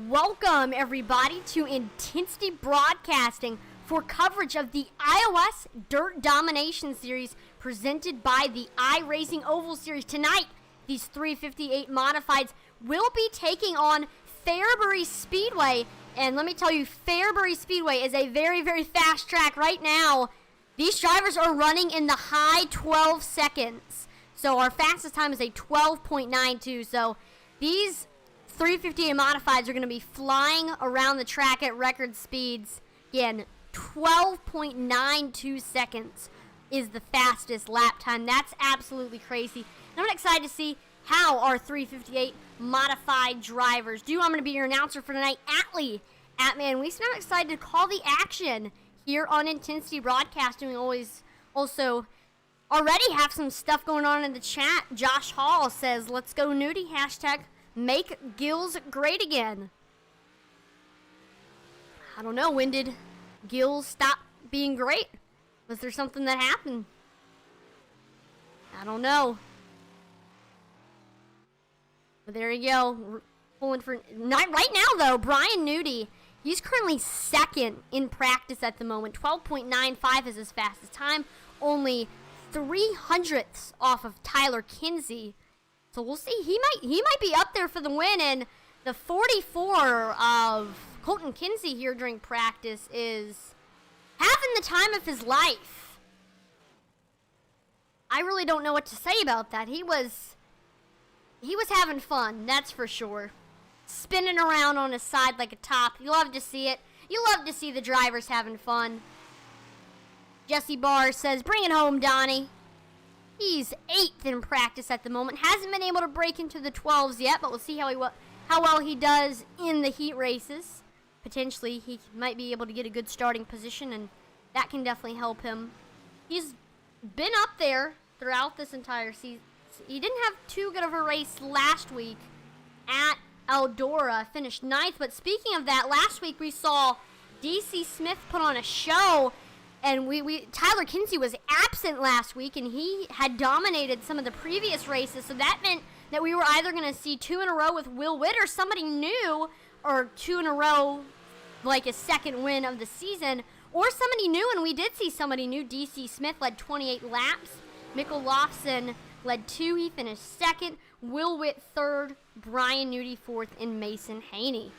Welcome, everybody, to Intensity Broadcasting for coverage of the iOS Dirt Domination Series presented by the iRacing Oval Series. Tonight, these 358 modifieds will be taking on Fairbury Speedway. And let me tell you, Fairbury Speedway is a very, very fast track right now. These drivers are running in the high 12 seconds. So our fastest time is a 12.92. So these 358 modifieds are going to be flying around the track at record speeds. Again, 12.92 seconds is the fastest lap time. That's absolutely crazy. And I'm excited to see how our 358 modified drivers do. I'm going to be your announcer for tonight, Atlee, Atman Weeks. I'm excited to call the action here on Intensity Broadcasting. We also already have some stuff going on in the chat. Josh Hall says, "Let's go Nudie." Hashtag make Gills great again. I don't know, when did Gills stop being great? Was there something that happened? I don't know. But there you go. We're pulling for not right now though. Brian Nudie, he's currently second in practice at the moment. 12.95 is his fastest time. Only 300ths off of Tyler Kinsey. So we'll see. He might be up there for the win. And the 44 of Colton Kinsey here during practice is having the time of his life. I really don't know what to say about that. He was having fun, that's for sure. Spinning around on his side like a top. You love to see it. You love to see the drivers having fun. Jesse Barr says, "Bring it home, Donnie." He's 8th in practice at the moment. Hasn't been able to break into the 12s yet, but we'll see how well he does in the heat races. Potentially, he might be able to get a good starting position, and that can definitely help him. He's been up there throughout this entire season. He didn't have too good of a race last week at Eldora. Finished 9th, but speaking of that, last week we saw DC Smith put on a show. And Tyler Kinsey was absent last week, and he had dominated some of the previous races. So that meant that we were either going to see 2 in a row with Will Witt or somebody new, or 2 in a row, like a second win of the season, or somebody new. And we did see somebody new. DC Smith led 28 laps. Mikkel Lofson led 2. He finished 2nd. Will Witt 3rd. Brian Nudie 4th. And Mason Haney.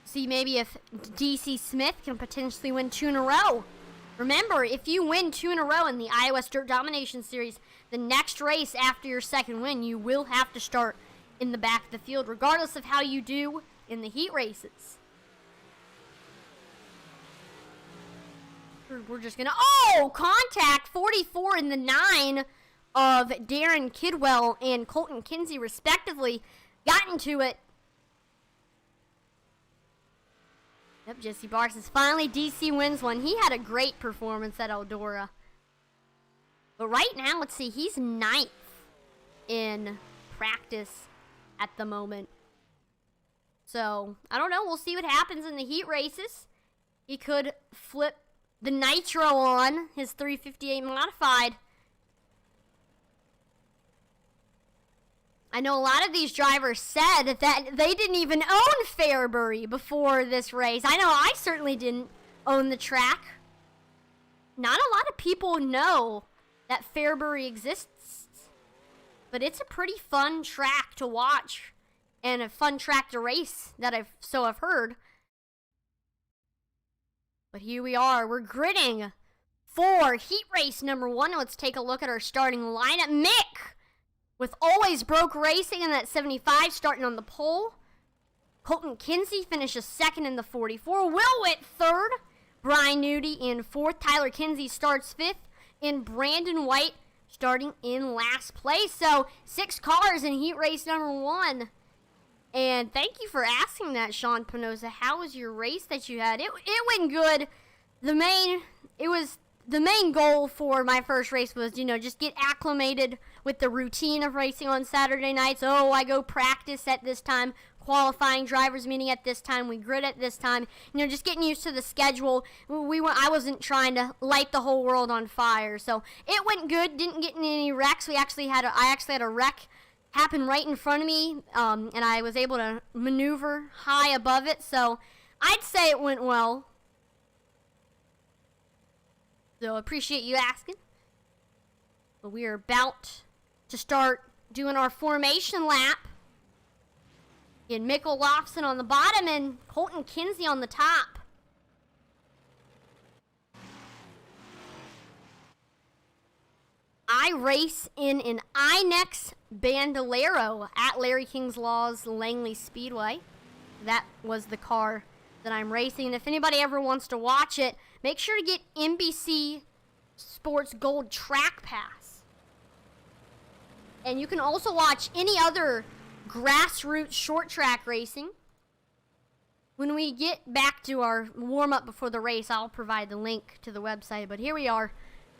See maybe if DC Smith can potentially win 2 in a row. Remember, if you win 2 in a row in the iOS Dirt Domination Series, the next race after your second win, you will have to start in the back of the field, regardless of how you do in the heat races. We're just going to... contact! 44 in the 9 of Darren Kidwell and Colton Kinsey, respectively. Got into it. Yep, Jesse Barr says, finally DC wins one. He had a great performance at Eldora. But right now, let's see, he's 9th in practice at the moment. So, I don't know. We'll see what happens in the heat races. He could flip the nitro on his 358 modified. I know a lot of these drivers said that they didn't even own Fairbury before this race. I know I certainly didn't own the track. Not a lot of people know that Fairbury exists, but it's a pretty fun track to watch and a fun track to race that I've heard. But here we are. We're gridding for heat race number 1. Let's take a look at our starting lineup. Mick with Always Broke Racing in that 75, starting on the pole. Colton Kinsey finishes 2nd in the 44. Will Witt 3rd. Brian Nudie in 4th. Tyler Kinsey starts 5th. And Brandon White starting in last place. So 6 cars in heat race number 1. And thank you for asking that, Sean Pinoza. How was your race that you had? It went good. The main goal for my first race was, just get acclimated with the routine of racing on Saturday nights. I go practice at this time, qualifying drivers meeting at this time, we grid at this time. Just getting used to the schedule. I wasn't trying to light the whole world on fire. So it went good. Didn't get in any wrecks. I actually had a wreck happened right in front of me, and I was able to maneuver high above it, so I'd say it went well. So appreciate you asking. But we are about to start doing our formation lap. And Mikkel Lofson on the bottom and Colton Kinsey on the top. I race in an iNex Bandolero at Larry King's Law's Langley Speedway. That was the car that I'm racing. And if anybody ever wants to watch it, make sure to get NBC Sports Gold Track Pass. And you can also watch any other grassroots short track racing. When we get back to our warm-up before the race, I'll provide the link to the website. But here we are.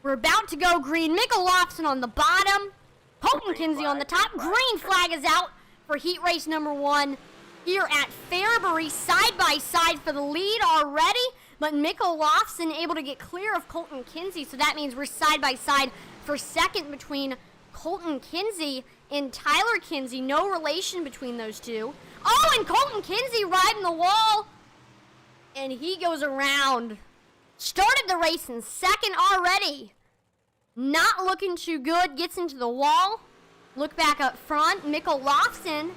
We're about to go green. Mikkel Lofson on the bottom. Colton Kinsey on the top. Green flag is out for heat race number 1 here at Fairbury. Side by side for the lead already. But Mikkel Lofson able to get clear of Colton Kinsey. So that means we're side by side for second between Colton Kinsey and Tyler Kinsey. No relation between those two. Oh, and Colton Kinsey riding the wall. And he goes around. Started the race in second already. Not looking too good. Gets into the wall. Look back up front. Mikkel Lofson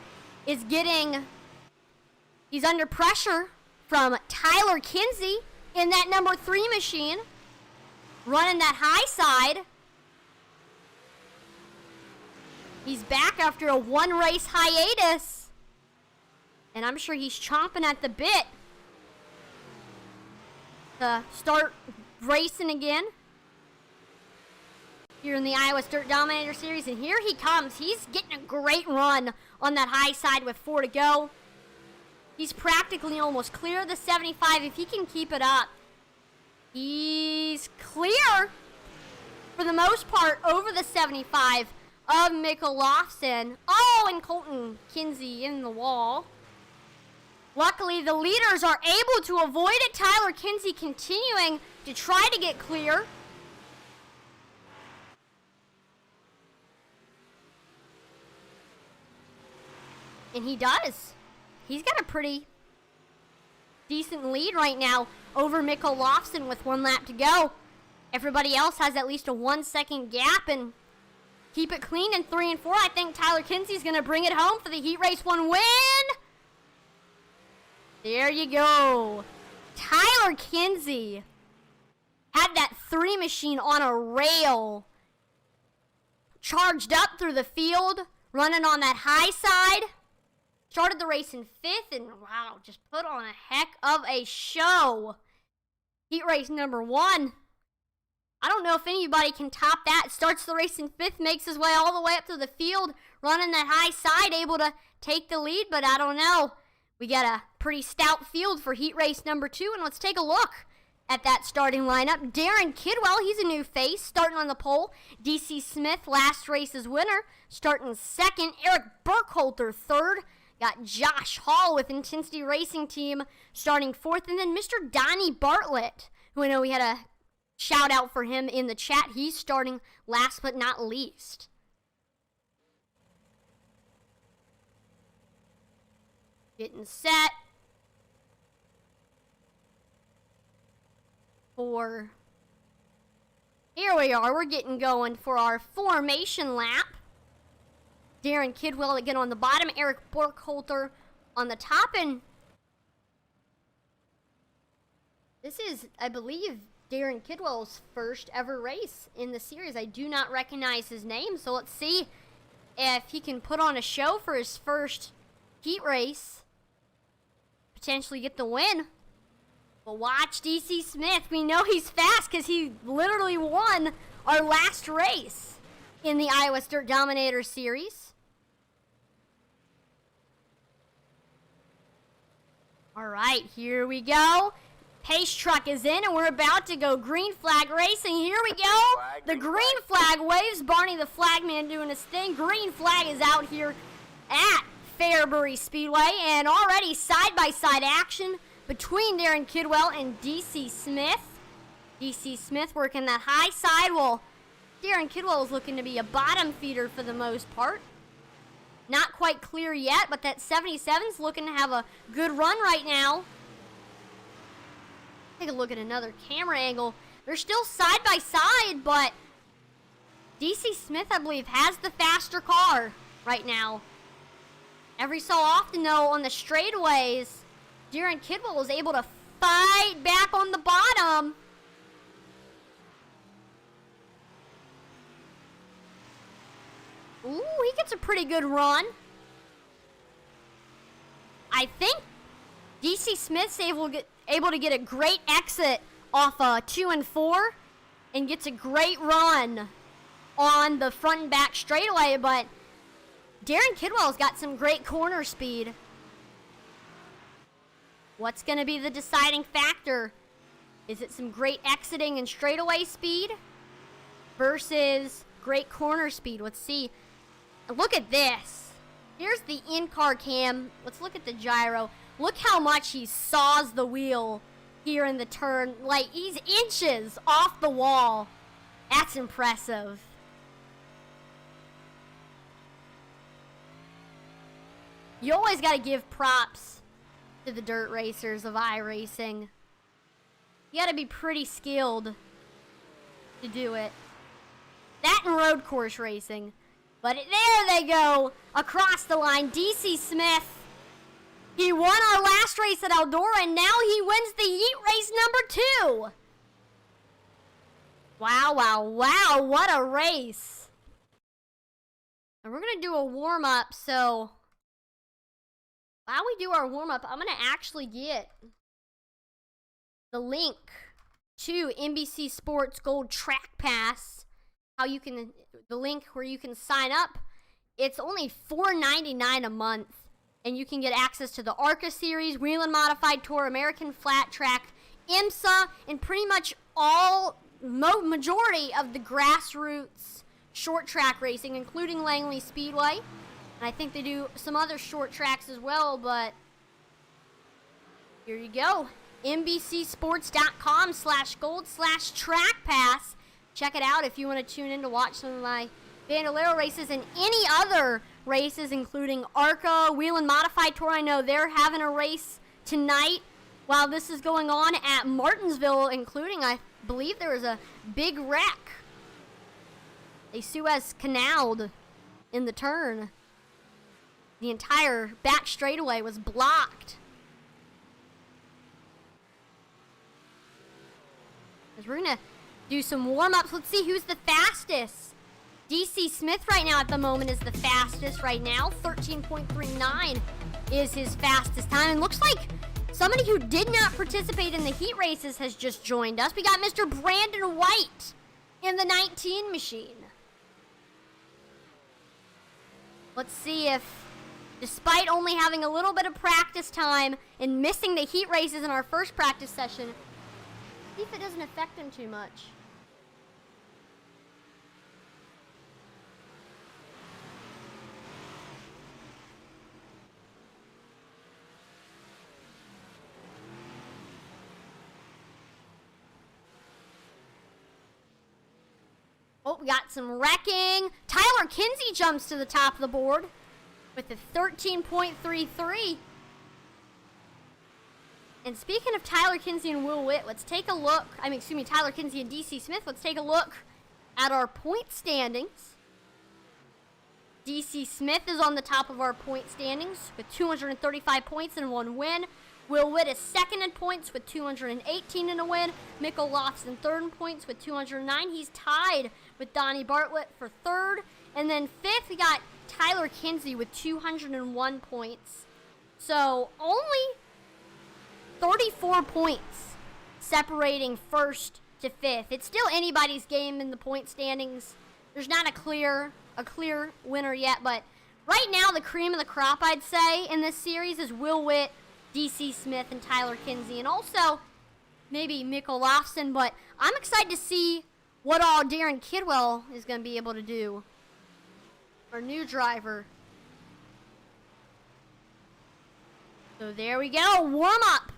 is he's under pressure from Tyler Kinsey in that number 3 machine. Running that high side. He's back after a 1-race hiatus. And I'm sure he's chomping at the bit to start racing again here in the Iowa Dirt Dominator Series. And here he comes. He's getting a great run on that high side with 4 to go. He's practically almost clear of the 75. If he can keep it up, he's clear for the most part over the 75 of Mikkel Lofson. Oh, and Colton Kinsey in the wall. Luckily, the leaders are able to avoid it. Tyler Kinsey continuing to try to get clear. And he does. He's got a pretty decent lead right now over Mikkel Lofson with 1 lap to go. Everybody else has at least a 1-second gap, and keep it clean in 3 and 4. I think Tyler Kinsey's going to bring it home for the Heat Race 1 win. There you go. Tyler Kinsey had that 3 machine on a rail. Charged up through the field, running on that high side. Started the race in 5th, and wow, just put on a heck of a show. Heat race number 1. I don't know if anybody can top that. Starts the race in 5th, makes his way all the way up to the field, running that high side, able to take the lead, but I don't know. We got a pretty stout field for heat race number 2, and let's take a look at that starting lineup. Darren Kidwell, he's a new face, starting on the pole. DC Smith, last race's winner, starting 2nd. Eric Burkholter, 3rd. Got Josh Hall with Intensity Racing Team starting 4th, and then Mr. Donnie Bartlett, who I know we had a shout out for him in the chat. He's starting last but not least. Getting set for, here we are, we're getting going for our formation lap. Darren Kidwell again on the bottom, Eric Burkholter on the top, and this is, I believe, Darren Kidwell's first ever race in the series. I do not recognize his name, so let's see if he can put on a show for his first heat race. Potentially get the win. But watch DC Smith. We know he's fast because he literally won our last race in the Iowa Dirt Dominator Series. All right, here we go. Pace truck is in, and we're about to go green flag racing. Here we go. The green flag waves. Barney the flagman doing his thing. Green flag is out here at Fairbury Speedway, and already side-by-side action between Darren Kidwell and DC Smith. DC Smith working that high side, while Darren Kidwell is looking to be a bottom feeder for the most part. Not quite clear yet, but that 77's looking to have a good run right now. Take a look at another camera angle. They're still side by side, but DC Smith, I believe, has the faster car right now. Every so often, though, on the straightaways, Darren Kidwell is able to fight back on the bottom. Ooh, he gets a pretty good run. I think DC Smith's able to get a great exit off 2 and 4 and gets a great run on the front and back straightaway, but Darren Kidwell's got some great corner speed. What's going to be the deciding factor? Is it some great exiting and straightaway speed versus great corner speed? Let's see. Look at this. Here's the in-car cam. Let's look at the gyro. Look how much he saws the wheel here in the turn. Like, he's inches off the wall. That's impressive. You always got to give props to the dirt racers of iRacing. You got to be pretty skilled to do it. That and road course racing. But there they go, across the line. DC Smith, he won our last race at Eldora, and now he wins the heat race number 2. Wow, wow, wow, what a race. And we're going to do a warm-up, so while we do our warm-up, I'm going to actually get the link to NBC Sports Gold Track Pass. The link where you can sign up. It's only $4.99 a month, and you can get access to the ARCA Series, Whelen Modified Tour, American Flat Track, IMSA, and pretty much majority of the grassroots short track racing, including Langley Speedway. And I think they do some other short tracks as well, but here you go. NBCsports.com/gold/track pass. Check it out if you want to tune in to watch some of my Bandolero races and any other races, including ARCA, Whelen Modified Tour. I know they're having a race tonight while this is going on at Martinsville, including, I believe there was a big wreck. They Suez Canaled in the turn. The entire back straightaway was blocked. Because we're going to do some warm-ups. Let's see who's the fastest. DC Smith right now at the moment is the fastest right now. 13.39 is his fastest time. And looks like somebody who did not participate in the heat races has just joined us. We got Mr. Brandon White in the 19 machine. Let's see if, despite only having a little bit of practice time and missing the heat races in our first practice session, see if it doesn't affect him too much. Oh, we got some wrecking. Tyler Kinsey jumps to the top of the board with a 13.33. And speaking of Tyler Kinsey and Will Witt, let's take a look. Tyler Kinsey and DC Smith. Let's take a look at our point standings. DC Smith is on the top of our point standings with 235 points and 1 win. Will Witt is second in points with 218 and a win. Mikkel Lofson third in points with 209. He's tied with Donnie Bartlett for third. And then fifth, we got Tyler Kinsey with 201 points. So only 34 points separating first to fifth. It's still anybody's game in the point standings. There's not a clear winner yet, but right now the cream of the crop, I'd say, in this series is Will Witt, DC Smith, and Tyler Kinsey, and also maybe Mikkel Lofson, but I'm excited to see what all Darren Kidwell is going to be able to do. Our new driver. So there we go. Warm-up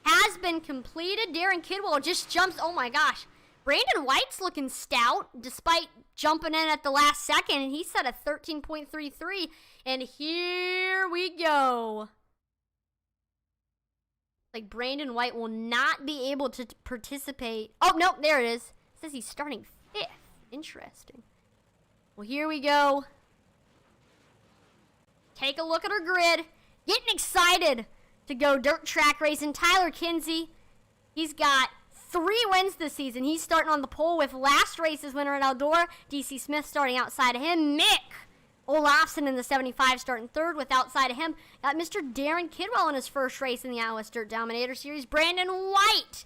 has been completed. Darren Kidwell just jumps, oh my gosh, Brandon White's looking stout despite jumping in at the last second, and he set a 13.33, and here we go. Like Brandon White will not be able to participate. Oh, no, there it is. It says he's starting 5th. Interesting. Well, here we go. Take a look at our grid. Getting excited to go dirt track racing. Tyler Kinsey, he's got 3 wins this season. He's starting on the pole with last race's winner at Eldora. DC Smith starting outside of him. Mick Olafson in the 75 starting 3rd with outside of him. Got Mr. Darren Kidwell in his first race in the Iowa Dirt Dominator Series. Brandon White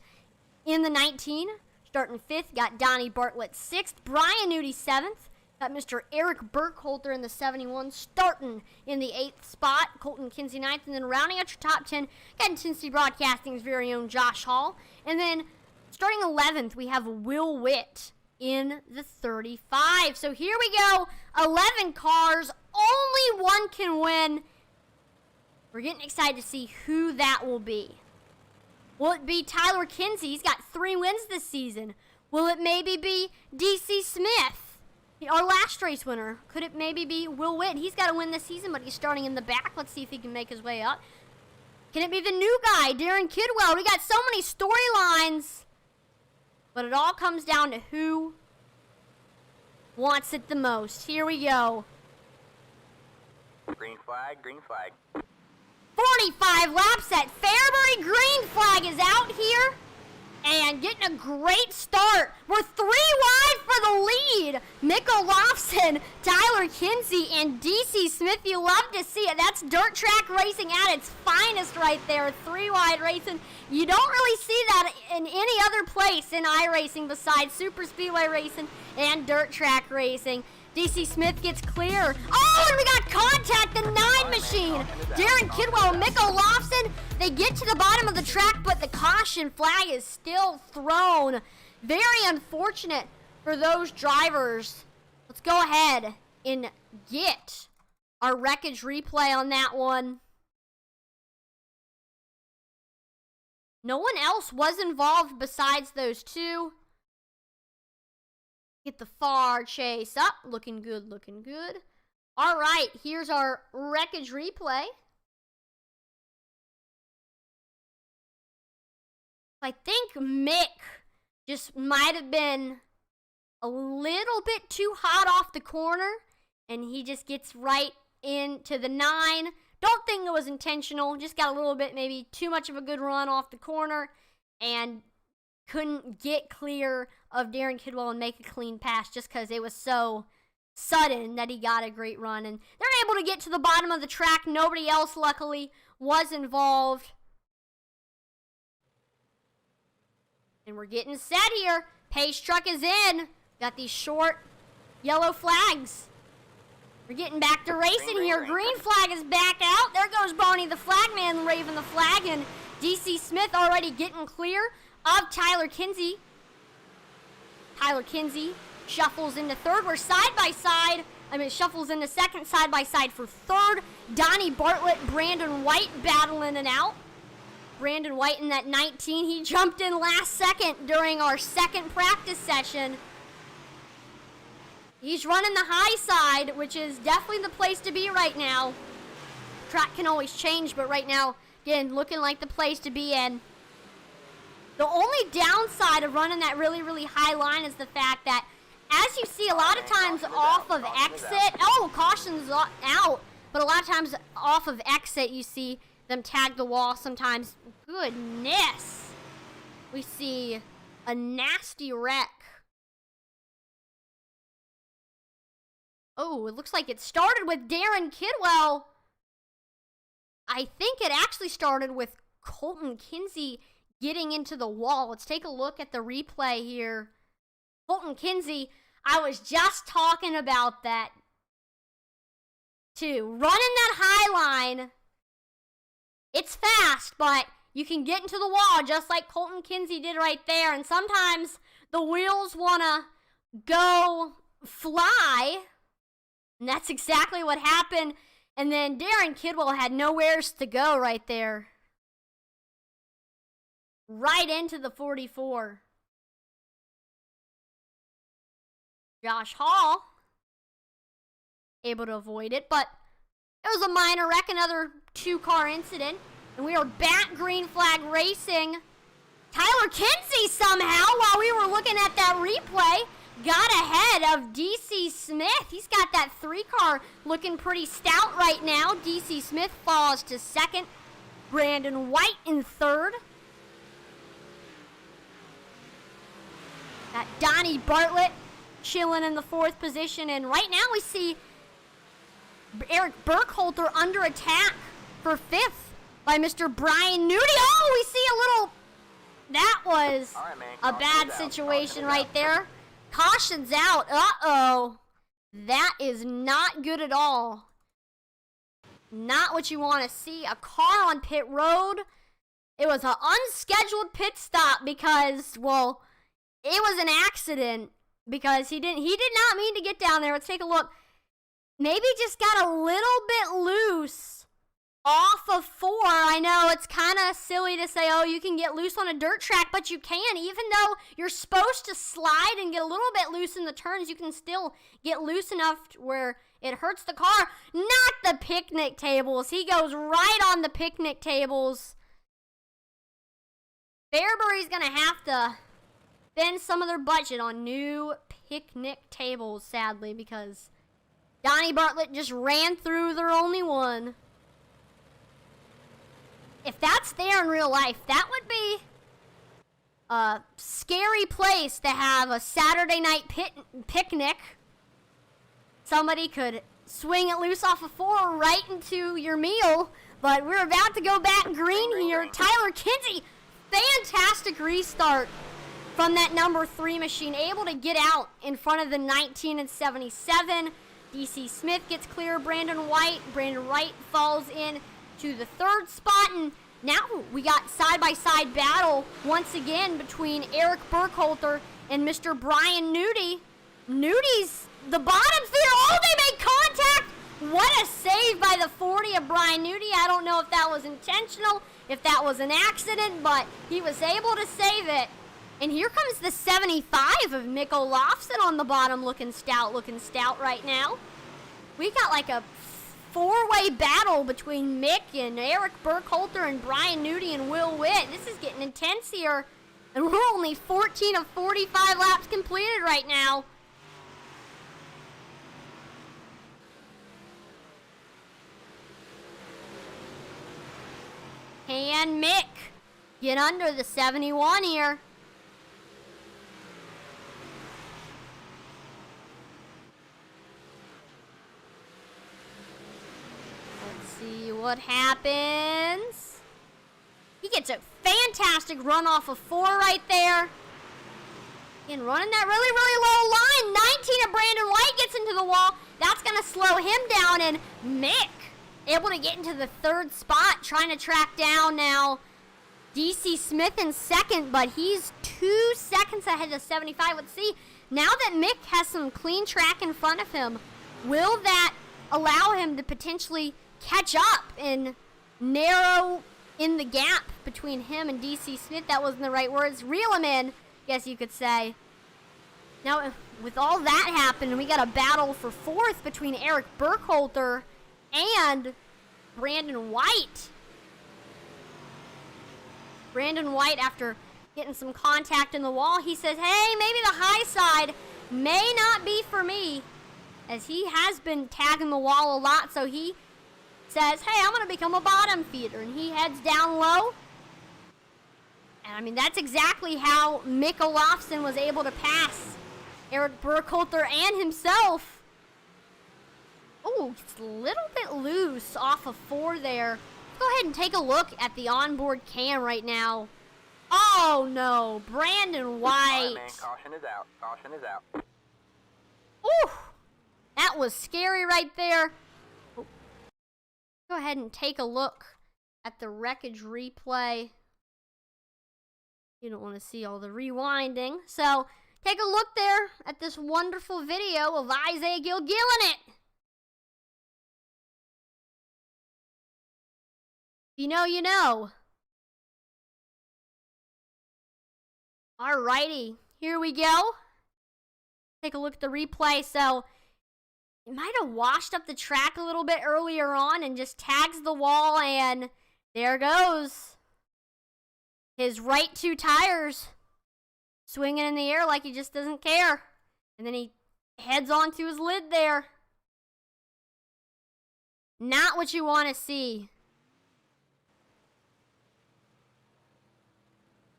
in the 19 starting 5th. Got Donnie Bartlett 6th. Brian Nudie 7th. Got Mr. Eric Burkholter in the 71 starting in the 8th spot. Colton Kinsey 9th. And then rounding out your top 10, got Tennessee Broadcasting's very own Josh Hall. And then starting 11th, we have Will Witt in the 35. So here we go. 11 cars. Only one can win. We're getting excited to see who that will be. Will it be Tyler Kinsey? He's got 3 wins this season. Will it maybe be DC Smith, our last race winner? Could it maybe be Will Witt? He's got to win this season, but he's starting in the back. Let's see if he can make his way up. Can it be the new guy, Darren Kidwell? We got so many storylines. But it all comes down to who wants it the most. Here we go. Green flag, green flag. 45 laps at Fairbury. Green flag is out here. And getting a great start. We're 3 wide for the lead. Mick Olafson, Tyler Kinsey, and DC Smith. You love to see it. That's dirt track racing at its finest right there. 3 wide racing. You don't really see that in any other place in iRacing besides super speedway racing and dirt track racing. DC Smith gets clear. Oh, and we got contact, the 9 machine. Darren Kidwell and Mick Olafson, they get to the bottom of the track, but the caution flag is still thrown. Very unfortunate for those drivers. Let's go ahead and get our wreckage replay on that one. No one else was involved besides those 2. Get the far chase up. Looking good, looking good. All right, here's our wreckage replay. I think Mick just might have been a little bit too hot off the corner, and he just gets right into the 9. Don't think it was intentional. Just got a little bit, maybe too much of a good run off the corner, and couldn't get clear of Darren Kidwell and make a clean pass just because it was so sudden that he got a great run. And they're able to get to the bottom of the track. Nobody else, luckily, was involved. And we're getting set here. Pace truck is in. Got these short yellow flags. We're getting back to racing here. Green flag is back out. There goes Barney the flagman waving the flag. And DC Smith already getting clear of Tyler Kinsey. Tyler Kinsey shuffles into 3rd. We're side by side. Shuffles into 2nd, side by side for 3rd. Donnie Bartlett, Brandon White battling it out. Brandon White in that 19. He jumped in last second during our 2nd practice session. He's running the high side, which is definitely the place to be right now. Track can always change, but right now, again, looking like the place to be in. The only downside of running that really, really high line is the fact that, as you see a lot of times off of exit, caution's out, but a lot of times off of exit you see them tag the wall sometimes. Goodness. We see a nasty wreck. Oh, it looks like it started with Darren Kidwell. I think it actually started with Colton Kinsey getting into the wall. Let's take a look at the replay here. Colton Kinsey, I was just talking about that too. Running that high line, it's fast, but you can get into the wall just like Colton Kinsey did right there. And sometimes the wheels want to go fly. And that's exactly what happened. And then Darren Kidwell had nowheres to go right there. Right into the 44. Josh Hall able to avoid it, but it was a minor wreck, another 2-car incident. And we are back green flag racing. Tyler Kinsey somehow, while we were looking at that replay, got ahead of DC Smith. He's got that 3-car looking pretty stout right now. DC Smith falls to second. Brandon White in third. Got Donnie Bartlett chilling in the 4th position. And right now we see Eric Burkholder under attack for 5th by Mr. Brian Nudie. Oh, we see a little... That was a bad situation right there. Caution's out. Uh-oh. That is not good at all. Not what you want to see. A car on pit road. It was an unscheduled pit stop because, well, it was an accident because he did not mean to get down there. Let's take a look. Maybe just got a little bit loose off of 4. I know it's kind of silly to say, oh, you can get loose on a dirt track, but you can. Even though you're supposed to slide and get a little bit loose in the turns, you can still get loose enough where it hurts the car. Not the picnic tables. He goes right on the picnic tables. Fairbury's going to have to spend some of their budget on new picnic tables, sadly, because Donnie Bartlett just ran through their only one. If that's there in real life, that would be a scary place to have a Saturday night picnic. Somebody could swing it loose off of 4 right into your meal. But we're about to go back green here. Tyler Kinsey, fantastic restart from that number 3 machine. Able to get out in front of the 19 and 77. DC Smith gets clear. Brandon White falls in to the 3rd spot, and now we got side-by-side battle once again between Eric Burkholder and Mr. Brian Nudie. Nudie's the bottom feeder. Oh, they made contact! What a save by the 40 of Brian Nudie. I don't know if that was intentional, if that was an accident, but he was able to save it. And here comes the 75 of Mick Olofsson on the bottom, looking stout right now. We got like a 4-way battle between Mick and Eric Burkholder and Brian Nudie and Will Witt. This is getting intense here. And we're only 14 of 45 laps completed right now. Can Mick get under the 71 here? See what happens. He gets a fantastic run off of 4 right there. And running that really low line. 19 of Brandon White gets into the wall. That's going to slow him down. And Mick able to get into the 3rd spot, trying to track down now DC Smith in 2nd, but he's 2 seconds ahead of 75. Let's see, now that Mick has some clean track in front of him, will that allow him to potentially catch up and narrow in the gap between him and DC Smith? That wasn't the right words. Reel him in, guess you could say. Now, with all that happened, we got a battle for 4th between Eric Burkholder and Brandon White. Brandon White, after getting some contact in the wall, he says, hey, maybe the high side may not be for me, as he has been tagging the wall a lot, so he says, hey, I'm going to become a bottom feeder, and he heads down low. And I mean, that's exactly how Mick Olofsson was able to pass Eric Burkholder and himself. Oh, it's a little bit loose off of 4 there. Let's go ahead and take a look at the onboard cam right now. Oh, no. Brandon White. All right, man. Caution is out. Caution is out. Ooh. That was scary right there. Oh. Go ahead and take a look at the wreckage replay. You don't want to see all the rewinding. So, take a look there at this wonderful video of Isaiah Gill killing it. You know, you know. Alrighty, here we go. Take a look at the replay. So he might have washed up the track a little bit earlier on and just tags the wall, and there goes. His right two tires swinging in the air like he just doesn't care. And then he heads onto his lid there. Not what you want to see.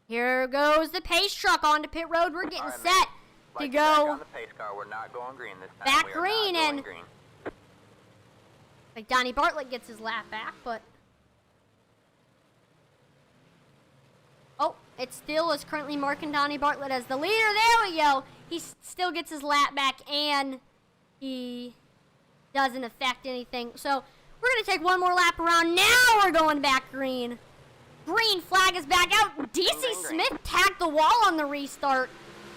Here goes the pace truck onto pit road. We're getting set to go. Back on the pace car. We're not going green this time. Back We are green, not going and green. like Donnie Bartlett gets his lap back, but oh, it still is currently marking Donnie Bartlett as the leader. There we go. He still gets his lap back, and he doesn't affect anything. So we're going to take one more lap around. Now we're going back green. Green flag is back out. DC Smith tagged the wall on the restart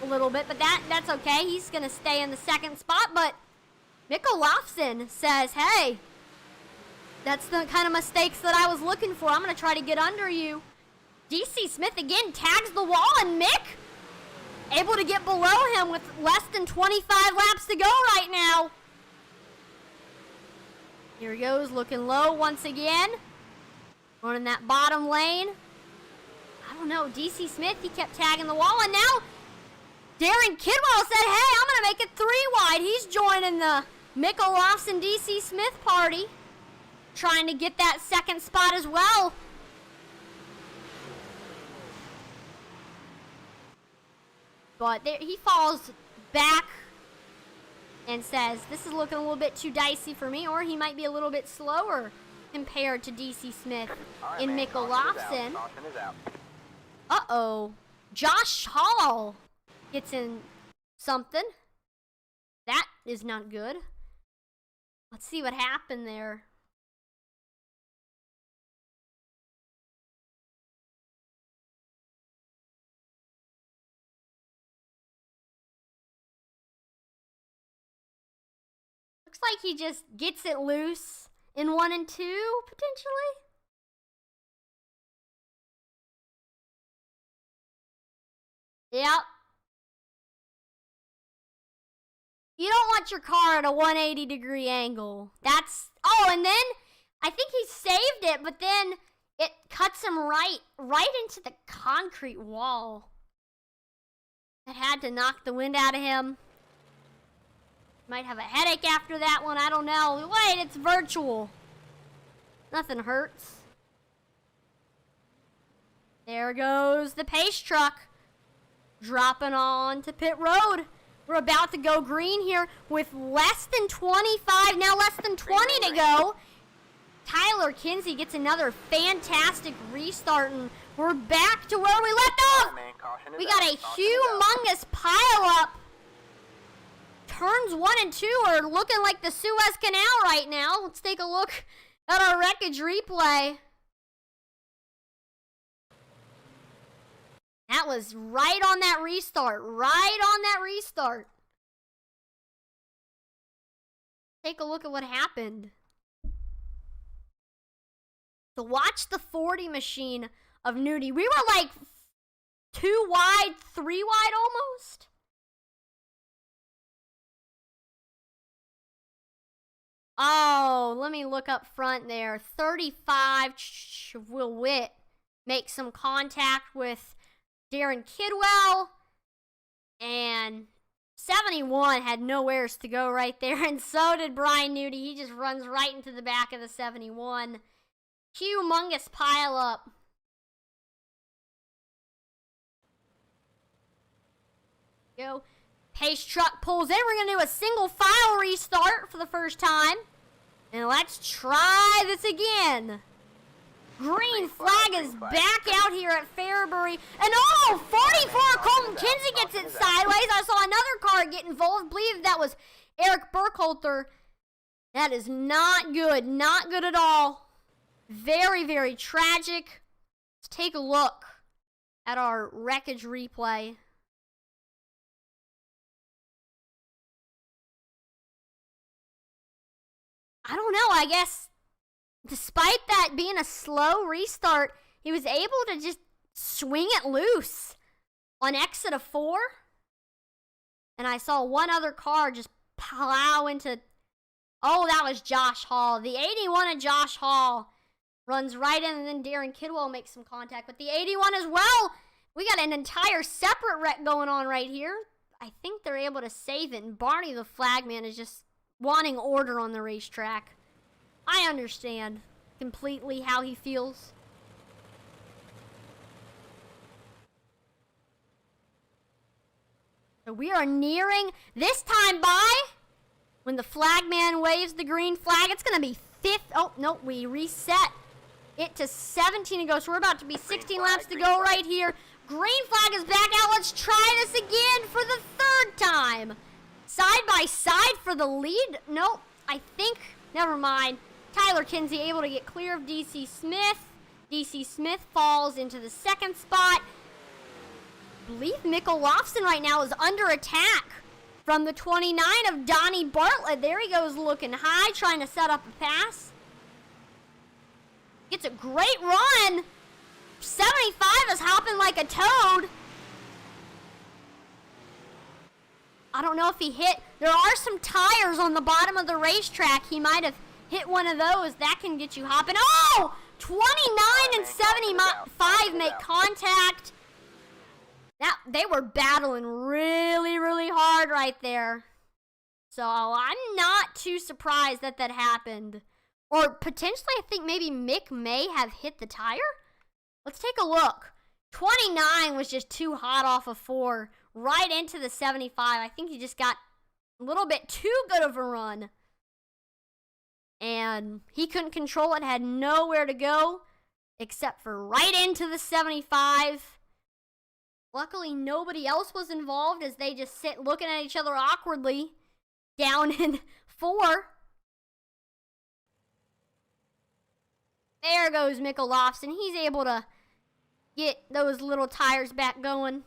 a little bit, but that's okay. He's going to stay in the second spot, but Mick Olafson says, hey, that's the kind of mistakes that I was looking for. I'm going to try to get under you. DC Smith again tags the wall, and Mick able to get below him with less than 25 laps to go right now. Here he goes, looking low once again. Going in that bottom lane. I don't know, DC Smith, he kept tagging the wall, and now Darren Kidwell said, hey, I'm going to make it 3 wide. He's joining the Mick Olafson DC Smith party, trying to get that second spot as well. But there, he falls back and says, this is looking a little bit too dicey for me, or he might be a little bit slower compared to DC Smith in Mick Olafson. Uh-oh. Josh Hall gets in something. That is not good. Let's see what happened there. Looks like he just gets it loose in 1 and 2, potentially. Yep. You don't want your car at a 180-degree angle. That's... Oh, and then I think he saved it, but then it cuts him right into the concrete wall. It had to knock the wind out of him. Might have a headache after that one, I don't know. Wait, it's virtual. Nothing hurts. There goes the pace truck. Dropping on to pit road. We're about to go green here with less than 25, now less than 20 to go. Tyler Kinsey gets another fantastic restart, and we're back to where we left off. We got a humongous pileup. Turns 1 and 2 are looking like the Suez Canal right now. Let's take a look at our wreckage replay. That was right on that restart. Right on that restart. Take a look at what happened. So watch the 40 machine of Nudie. We were like 2 wide, 3 wide almost. Oh, let me look up front there. 35 Will Witt make some contact with Darren Kidwell, and 71 had nowheres to go right there, and so did Brian Nudie. He just runs right into the back of the 71. Humongous pile up. Go. Pace truck pulls in. We're going to do a single file restart for the first time. And let's try this again. Green flag is back out here at Fairbury. And oh, 44 Colton Kinsey gets it sideways. I saw another car get involved. I believe that was Eric Burkhalter. That is not good. Not good at all. Very, very tragic. Let's take a look at our wreckage replay. I don't know, I guess despite that being a slow restart, he was able to just swing it loose on exit of 4. And I saw one other car just plow into... Oh, that was Josh Hall. The 81 of Josh Hall runs right in, and then Darren Kidwell makes some contact with the 81 as well. We got an entire separate wreck going on right here. I think they're able to save it, and Barney the flagman is just wanting order on the racetrack. I understand completely how he feels. So we are nearing this time by when the flagman waves the green flag. It's going to be fifth. Oh, no, we reset it to 17 to go. So we're about to be 16 laps to go right here. Green flag is back out. Let's try this again for the third time. Side by side for the lead. Nope, I think, never mind. Tyler Kinsey able to get clear of DC Smith. DC Smith falls into the second spot. I believe Mikkel Lofson right now is under attack from the 29 of Donnie Bartlett. There he goes looking high, trying to set up a pass. Gets a great run. 75 is hopping like a toad. I don't know if he hit. There are some tires on the bottom of the racetrack. He might have hit one of those. That can get you hopping. Oh! 29 and 75 make contact. They were battling really, really hard right there. So I'm not too surprised that that happened. Or potentially, I think maybe Mick may have hit the tire. Let's take a look. 29 was just too hot off of 4. Right into the 75. I think he just got a little bit too good of a run. And he couldn't control it, had nowhere to go except for right into the 75. Luckily, nobody else was involved as they just sit looking at each other awkwardly down in 4. There goes Mikkel Lofson. He's able to get those little tires back going.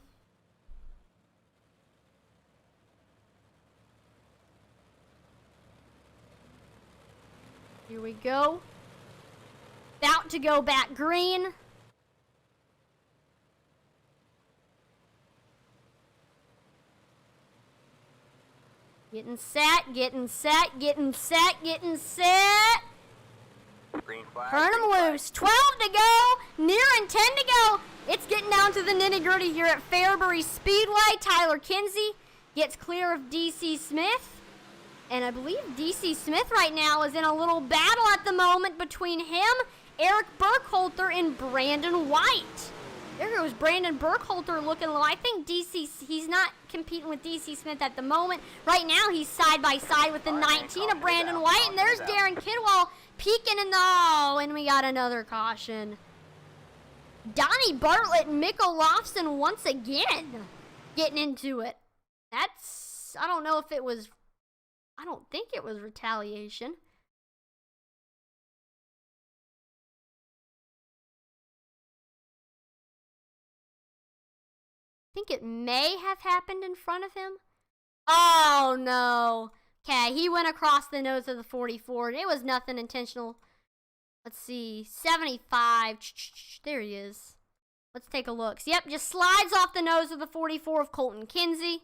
Here we go. About to go back green. Getting set, getting set, getting set, getting set. Green flag. Turn them loose. 12 to go. Near and 10 to go. It's getting down to the nitty-gritty here at Fairbury Speedway. Tyler Kinsey gets clear of DC Smith. And I believe DC Smith right now is in a little battle at the moment between him, Eric Burkholter, and Brandon White. There goes Brandon Burkholter looking low. I think he's not competing with DC Smith at the moment. Right now, he's side by side with the 19 of Brandon White. And there's Darren Kidwell peeking in the... Oh, and we got another caution. Donnie Bartlett and Mikkel Lofson once again getting into it. That's... I don't know if it was... I don't think it was retaliation. I think it may have happened in front of him. Oh, no. Okay, he went across the nose of the 44. It was nothing intentional. Let's see. 75. There he is. Let's take a look. So, yep, just slides off the nose of the 44 of Colton Kinsey.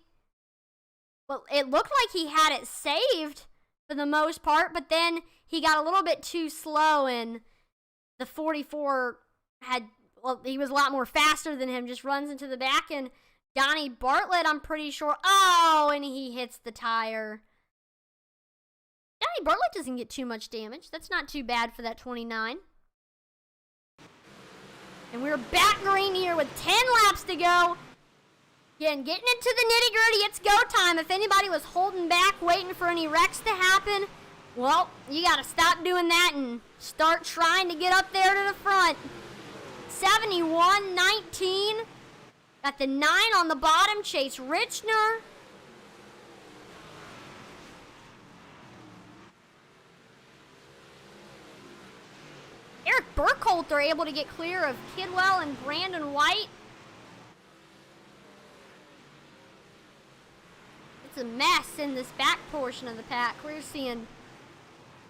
Well, it looked like he had it saved for the most part, but then he got a little bit too slow, and the 44 had, well, he was a lot more faster than him, just runs into the back, and Donnie Bartlett, I'm pretty sure, oh, and he hits the tire. Donnie Bartlett doesn't get too much damage. That's not too bad for that 29. And we're back green here with 10 laps to go. Again, getting into the nitty-gritty, it's go time. If anybody was holding back, waiting for any wrecks to happen, well, you got to stop doing that and start trying to get up there to the front. 71-19. Got the 9 on the bottom, Chase Richner. Eric Burkholter able to get clear of Kidwell and Brandon White. It's a mess in this back portion of the pack. We're seeing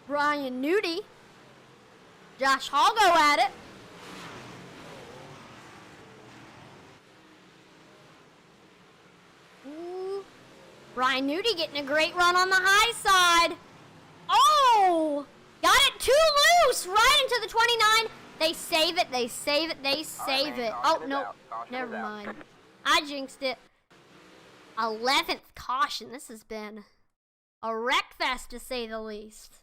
Brian Nudie, Josh Hall go at it. Ooh. Brian Newty getting a great run on the high side. Oh! Got it too loose! Right into the 29. They save it, they save it, they save it. Oh, no. Never mind. I jinxed it. 11th caution. This has been a wreck fest, to say the least.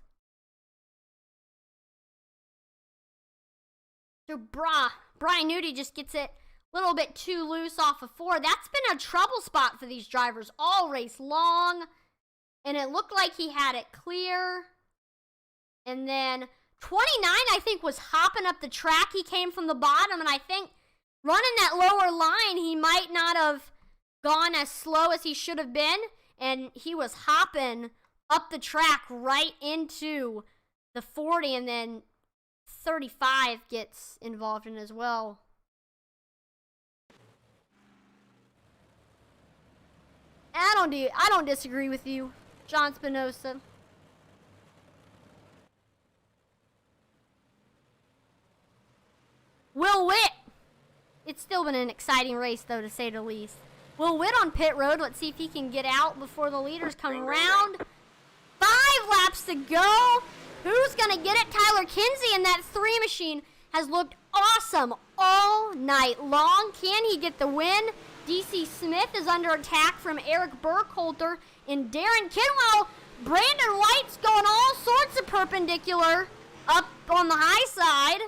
So, Brian Newty just gets it a little bit too loose off of 4. That's been a trouble spot for these drivers all race long. And it looked like he had it clear. And then 29, I think, was hopping up the track. He came from the bottom, and I think running that lower line, he might not have gone as slow as he should have been. And he was hopping up the track right into the 40, and then 35 gets involved in as well. I don't disagree with you, John Spinoza. Will Witt. It's still been an exciting race, though, to say the least. Will Witt on pit road. Let's see if he can get out before the leaders come around. 5 laps to go. Who's going to get it? Tyler Kinsey in that 3 machine has looked awesome all night long. Can he get the win? DC Smith is under attack from Eric Burkholder and Darren Kidwell. Brandon White's going all sorts of perpendicular up on the high side.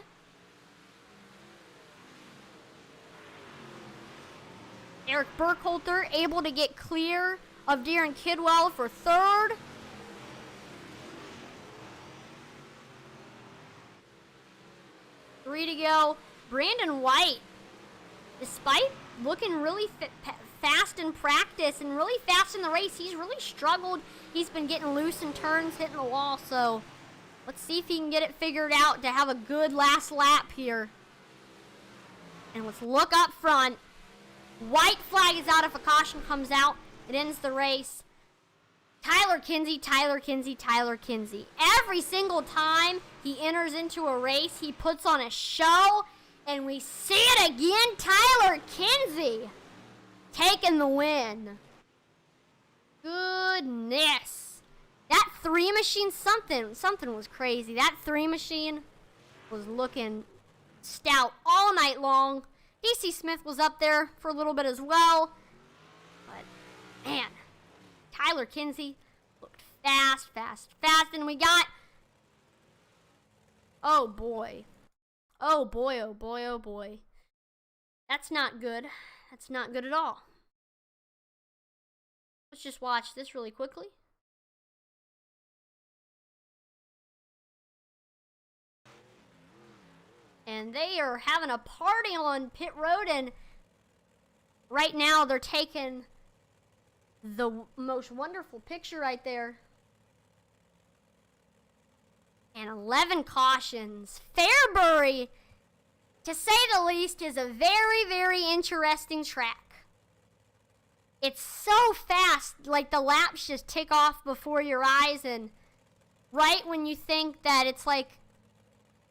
Eric Burkholder able to get clear of Darren Kidwell for 3rd. Three to go. Brandon White, despite looking really fast in practice and really fast in the race, he's really struggled. He's been getting loose in turns, hitting the wall. So let's see if he can get it figured out to have a good last lap here. And let's look up front. White flag is out if a caution comes out. It ends the race. Tyler Kinsey, Tyler Kinsey, Tyler Kinsey. Every single time he enters into a race, he puts on a show. And we see it again. Tyler Kinsey taking the win. Goodness. That 3 machine, something was crazy. That 3 machine was looking stout all night long. DC Smith was up there for a little bit as well. But, man, Tyler Kinsey looked fast. And we got, oh boy. Oh boy. That's not good. That's not good at all. Let's just watch this really quickly. And they are having a party on pit road, and right now they're taking the most wonderful picture right there. And 11 cautions. Fairbury, to say the least, is a very, very interesting track. It's so fast, like the laps just tick off before your eyes, and right when you think that it's like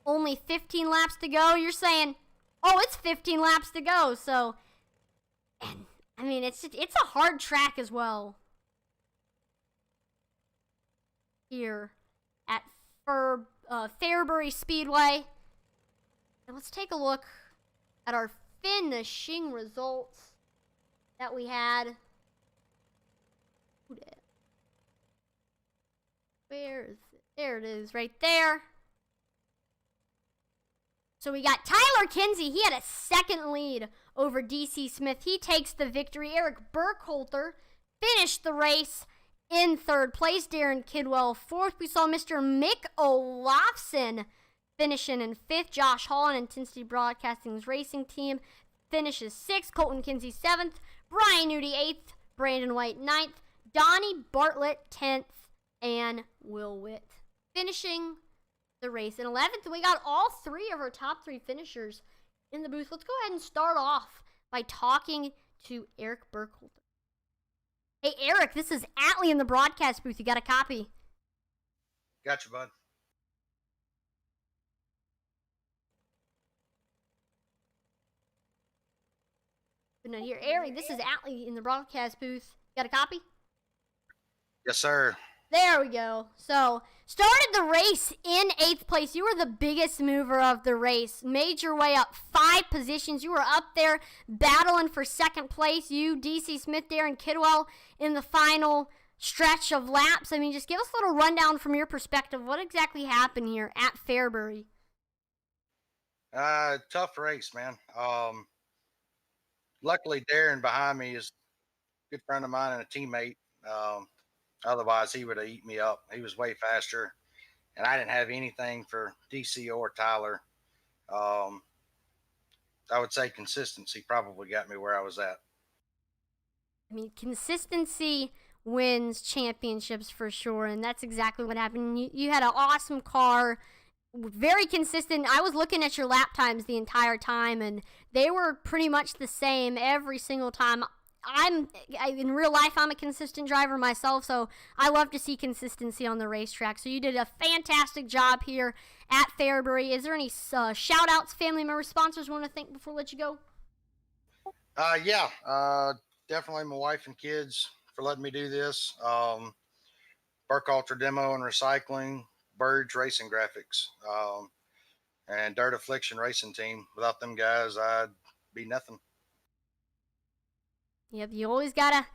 only 15 laps to go, you're saying, oh, it's 15 laps to go. So, and I mean, it's a hard track as well. Here at Fairbury Speedway. And let's take a look at our finishing results that we had. Where is it? There it is, right there. So we got Tyler Kinsey. He had a 2nd lead over DC Smith. He takes the victory. Eric Burkholder finished the race in 3rd place. Darren Kidwell 4th. We saw Mr. Mick Olofsson finishing in 5th. Josh Hall and Intensity Broadcasting's racing team finishes 6th. Colton Kinsey 7th. Brian Newty 8th. Brandon White 9th. Donnie Bartlett 10th. And Will Witt finishing the race in 11th. And we got all 3 of our top 3 finishers in the booth. Let's go ahead and start off by talking to Eric Burkholder. Hey, Eric, this is Atlee in the broadcast booth. You got a copy? Gotcha, bud. Good night here. Eric, this is Atlee in the broadcast booth. You got a copy? Yes, sir. There we go. So, started the race in 8th place. You were the biggest mover of the race. Made your way up 5 positions. You were up there battling for 2nd place. You, DC Smith, Darren Kidwell in the final stretch of laps. I mean, just give us a little rundown from your perspective. What exactly happened here at Fairbury? Tough race, man. Luckily, Darren behind me is a good friend of mine and a teammate. Otherwise, he would have eaten me up. He was way faster, and I didn't have anything for DC or Tyler. Um, I would say consistency probably got me where I was at. I mean, consistency wins championships for sure, and that's exactly what happened. You had an awesome car, very consistent. I was looking at your lap times the entire time, and they were pretty much the same every single time. In real life, I'm a consistent driver myself, so I love to see consistency on the racetrack. So you did a fantastic job here at Fairbury. Is there any shout outs, family members, sponsors you want to thank before I let you go? Yeah, definitely my wife and kids for letting me do this. Burke Ultra Demo and Recycling, Birds Racing Graphics, and Dirt Affliction Racing Team. Without them guys, I'd be nothing. Yep, you always gotta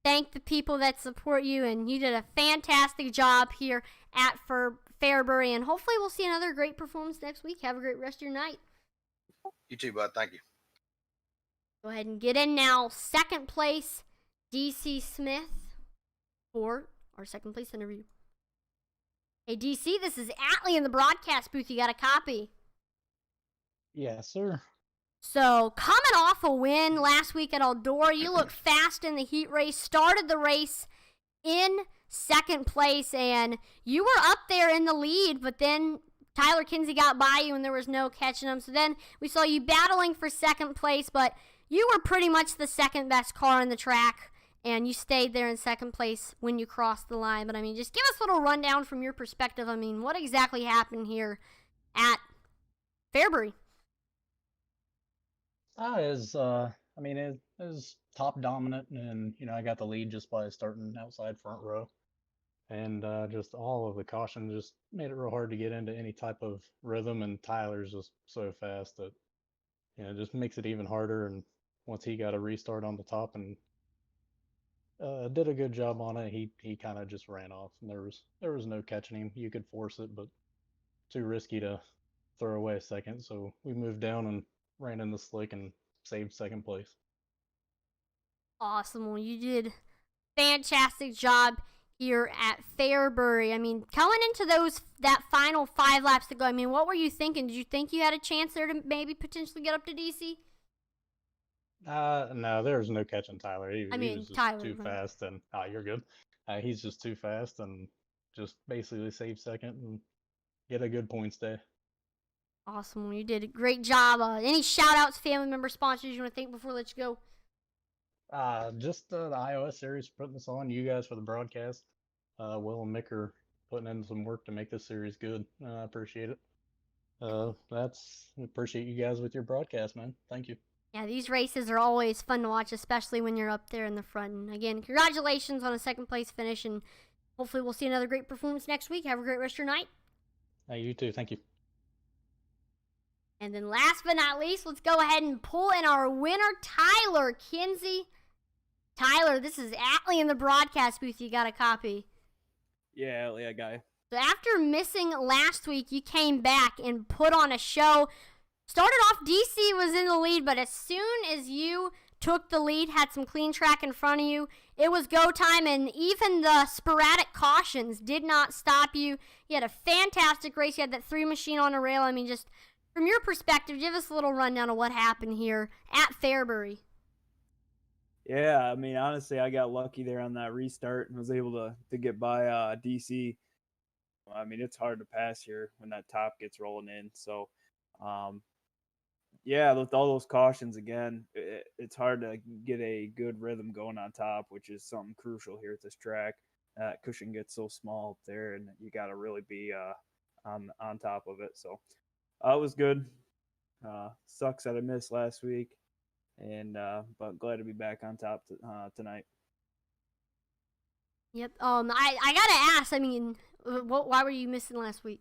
thank the people that support you, and you did a fantastic job here at Fairbury, and hopefully we'll see another great performance next week. Have a great rest of your night. You too, bud. Thank you. Go ahead and get in now. 2nd place, DC Smith, for our 2nd place interview. Hey, DC, this is Atlee in the broadcast booth. You got a copy? Yes, sir. So, coming off a win last week at Eldora, you look fast in the heat race, started the race in 2nd place, and you were up there in the lead, but then Tyler Kinsey got by you and there was no catching him. So then we saw you battling for 2nd place, but you were pretty much the 2nd best car on the track, and you stayed there in 2nd place when you crossed the line. But I mean, just give us a little rundown from your perspective. I mean, what exactly happened here at Fairbury? It was top dominant, and I got the lead just by starting outside front row, and just all of the caution just made it real hard to get into any type of rhythm. And Tyler's just so fast that it just makes it even harder. And once he got a restart on the top and did a good job on it, he kind of just ran off, and there was no catching him. You could force it, but too risky to throw away a second. So we moved down and ran in the slick and saved 2nd place. Awesome. Well, you did fantastic job here at Fairbury. I mean, coming into that final 5 laps to go, I mean, what were you thinking? Did you think you had a chance there to maybe potentially get up to DC? No, there was no catching Tyler. He was just Tyler, too fast, and you're good. He's just too fast, and just basically save 2nd and get a good points day. Awesome. Well, you did a great job. Any shout outs, family member, sponsors you want to thank before I let you go? Just the iOS series for putting this on. You guys for the broadcast. Will and Mick are putting in some work to make this series good. I appreciate it. Appreciate you guys with your broadcast, man. Thank you. Yeah, these races are always fun to watch, especially when you're up there in the front. And again, congratulations on a 2nd place finish, and hopefully we'll see another great performance next week. Have a great rest of your night. You too. Thank you. And then last but not least, let's go ahead and pull in our winner, Tyler Kinsey. Tyler, this is Atlee in the broadcast booth. You got a copy? Yeah, Atlee, I got it. So after missing last week, you came back and put on a show. Started off, DC was in the lead, but as soon as you took the lead, had some clean track in front of you, it was go time, and even the sporadic cautions did not stop you. You had a fantastic race. You had that 3 machine on a rail. I mean, just from your perspective, give us a little rundown of what happened here at Fairbury. Yeah, I mean, honestly, I got lucky there on that restart and was able to get by DC. I mean, it's hard to pass here when that top gets rolling in. So, yeah, with all those cautions again, it's hard to get a good rhythm going on top, which is something crucial here at this track. Cushion gets so small up there, and you got to really be on top of it. So, it was good. Sucks that I missed last week. And but glad to be back on top tonight. Yep. I gotta ask. I mean, why were you missing last week?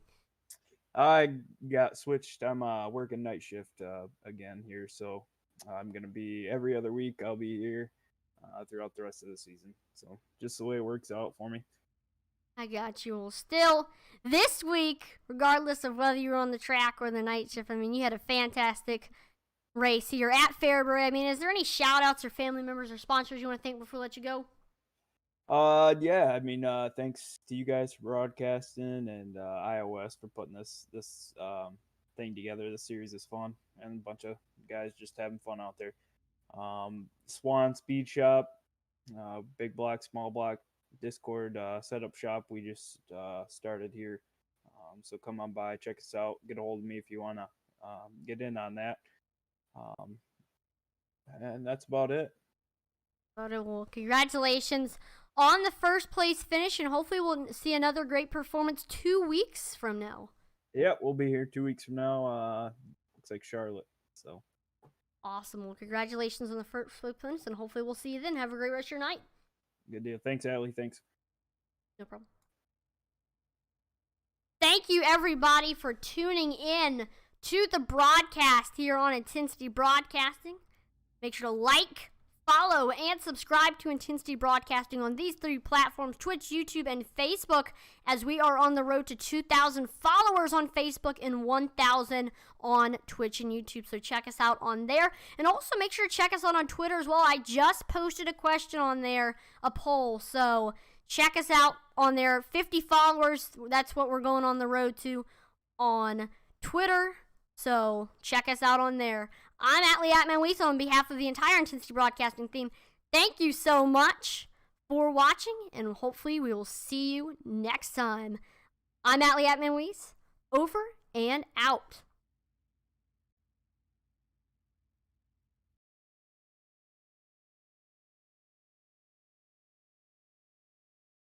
I got switched. I'm working night shift again here, so I'm gonna be every other week. I'll be here throughout the rest of the season. So just the way it works out for me. I got you. Well, still, this week, regardless of whether you were on the track or the night shift, I mean, you had a fantastic race here at Fairbury. I mean, is there any shout outs or family members or sponsors you want to thank before we let you go? Yeah, I mean, thanks to you guys for broadcasting and iOS for putting this thing together. This series is fun, and a bunch of guys just having fun out there. Swan Speed Shop, big block, small block, Discord setup shop. We just started here, so come on by, check us out, get a hold of me if you wanna get in on that. And that's about it. Well, congratulations on the first place finish, and hopefully we'll see another great performance 2 weeks from now. Yeah, we'll be here 2 weeks from now. Looks like Charlotte. So awesome. Well, congratulations on the first place finish, and hopefully we'll see you then. Have a great rest of your night. good deal. Thanks, Allie. Thanks. No problem. Thank you, everybody, for tuning in to the broadcast here on Intensity Broadcasting. Make sure to like, follow, and subscribe to Intensity Broadcasting on these 3 platforms, Twitch, YouTube, and Facebook, as we are on the road to 2,000 followers on Facebook and 1,000 on Twitch and YouTube. So check us out on there. And also make sure to check us out on Twitter as well. I just posted a question on there, a poll. So check us out on there. 50 followers, that's what we're going on the road to on Twitter. So check us out on there. I'm Atlee Atman-Weese on behalf of the entire Intensity Broadcasting team. Thank you so much for watching, and hopefully we will see you next time. I'm Atlee Atman-Weese, over and out.